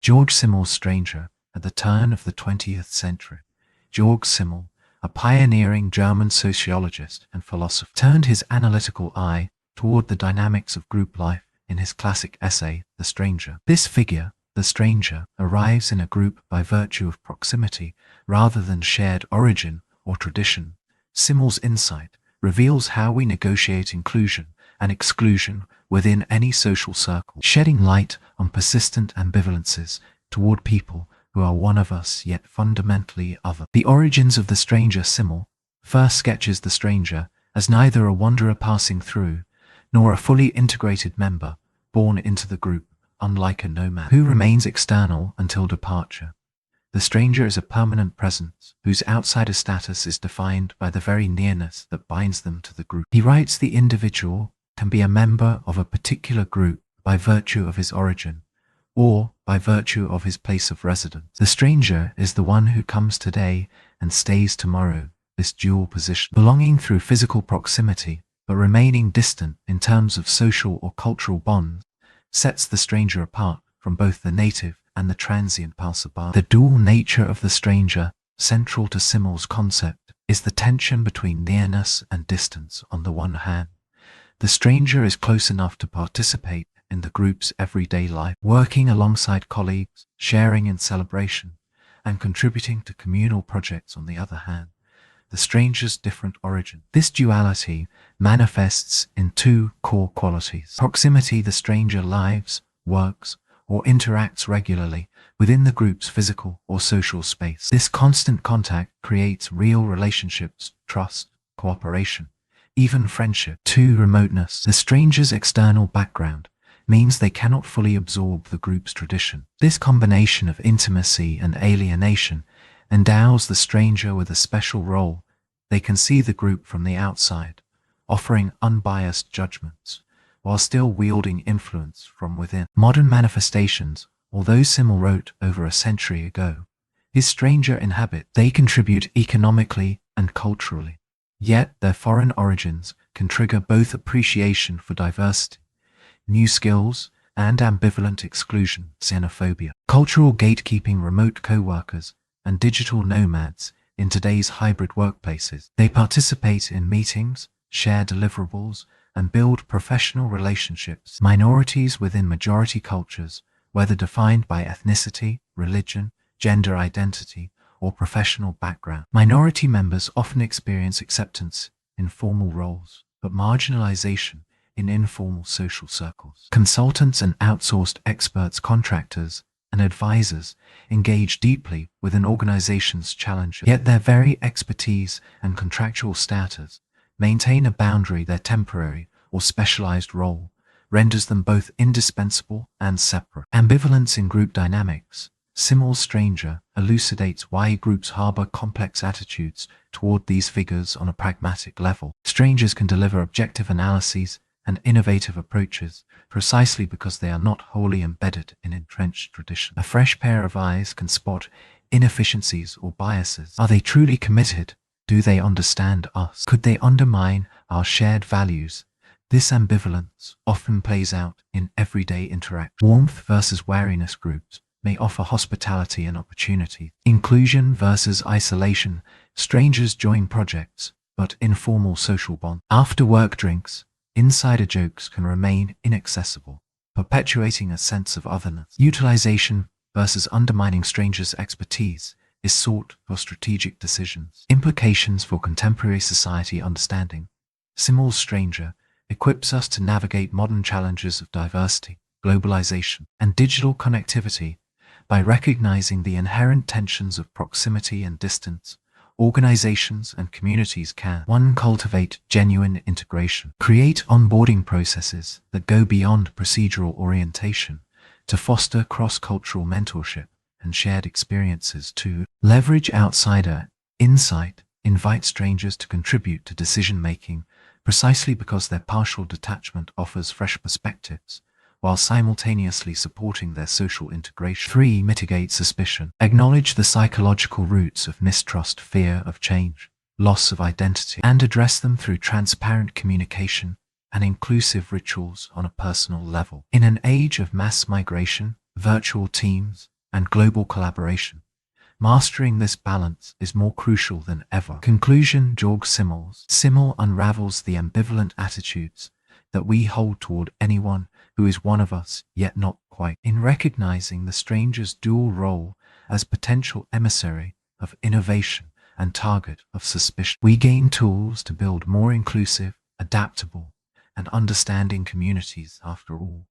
Georg Simmel's stranger at the turn of the 20th century. Georg Simmel, a pioneering German sociologist and philosopher, turned his analytical eye toward the dynamics of group life in his classic essay, The Stranger. This figure, the stranger, arrives in a group by virtue of proximity rather than shared origin or tradition. Simmel's insight reveals how we negotiate inclusion and exclusion within any social circle, shedding light on persistent ambivalences toward people who are one of us yet fundamentally other. The origins of the stranger. Simmel first sketches the stranger as neither a wanderer passing through nor a fully integrated member born into the group, unlike a nomad who remains external until departure. The stranger is a permanent presence whose outsider status is defined by the very nearness that binds them to the group. He writes the individual can be a member of a particular group by virtue of his origin or by virtue of his place of residence. The stranger is the one who comes today and stays tomorrow, this dual position, belonging through physical proximity but remaining distant in terms of social or cultural bonds, sets the stranger apart from both the native and the transient passerby. The dual nature of the stranger, central to Simmel's concept, is the tension between nearness and distance on the one hand. The stranger is close enough to participate in the group's everyday life, working alongside colleagues, sharing in celebration, and contributing to communal projects on the other hand. The stranger's different origin. This duality manifests in two core qualities. Proximity: the stranger lives, works, or interacts regularly within the group's physical or social space. This constant contact creates real relationships, trust, cooperation, even friendship. 2. Remoteness. The stranger's external background means they cannot fully absorb the group's tradition. This combination of intimacy and alienation endows the stranger with a special role. They can see the group from the outside, offering unbiased judgments, while still wielding influence from within. Modern manifestations, although Simmel wrote over a century ago, his stranger inhabit. They contribute economically and culturally. Yet their foreign origins can trigger both appreciation for diversity, new skills, and ambivalent exclusion, xenophobia. Cultural gatekeeping: remote co-workers and digital nomads in today's hybrid workplaces. They participate in meetings, share deliverables, and build professional relationships. Minorities within majority cultures, whether defined by ethnicity, religion, gender identity, or professional background. Minority members often experience acceptance in formal roles, but marginalization in informal social circles. Consultants and outsourced experts, contractors, and advisors engage deeply with an organization's challenges, yet their very expertise and contractual status maintain a boundary. Their temporary or specialized role renders them both indispensable and separate. Ambivalence in group dynamics. Simmel's stranger elucidates why groups harbor complex attitudes toward these figures on a pragmatic level. Strangers can deliver objective analyses and innovative approaches precisely because they are not wholly embedded in entrenched tradition. A fresh pair of eyes can spot inefficiencies or biases. Are they truly committed? Do they understand us? Could they undermine our shared values? This ambivalence often plays out in everyday interaction. Warmth versus wariness. Groups may offer hospitality and opportunity. Inclusion versus isolation. Strangers join projects, but informal social bonds. After-work drinks, insider jokes can remain inaccessible, perpetuating a sense of otherness. Utilization versus undermining. Strangers' expertise is sought for strategic decisions. Implications for contemporary society understanding. Simmel's stranger equips us to navigate modern challenges of diversity, globalization, and digital connectivity by recognizing the inherent tensions of proximity and distance. Organizations and communities can 1. Cultivate genuine integration. Create onboarding processes that go beyond procedural orientation to foster cross-cultural mentorship and shared experiences. 2. Leverage outsider insight. Invite strangers to contribute to decision-making precisely because their partial detachment offers fresh perspectives, while simultaneously supporting their social integration. 3. Mitigate suspicion. Acknowledge the psychological roots of mistrust, fear of change, loss of identity, and address them through transparent communication and inclusive rituals on a personal level. In an age of mass migration, virtual teams, and global collaboration. Mastering this balance is more crucial than ever. Conclusion. Georg Simmel unravels the ambivalent attitudes that we hold toward anyone who is one of us, yet not quite. In recognizing the stranger's dual role as potential emissary of innovation and target of suspicion, we gain tools to build more inclusive, adaptable, and understanding communities. After all,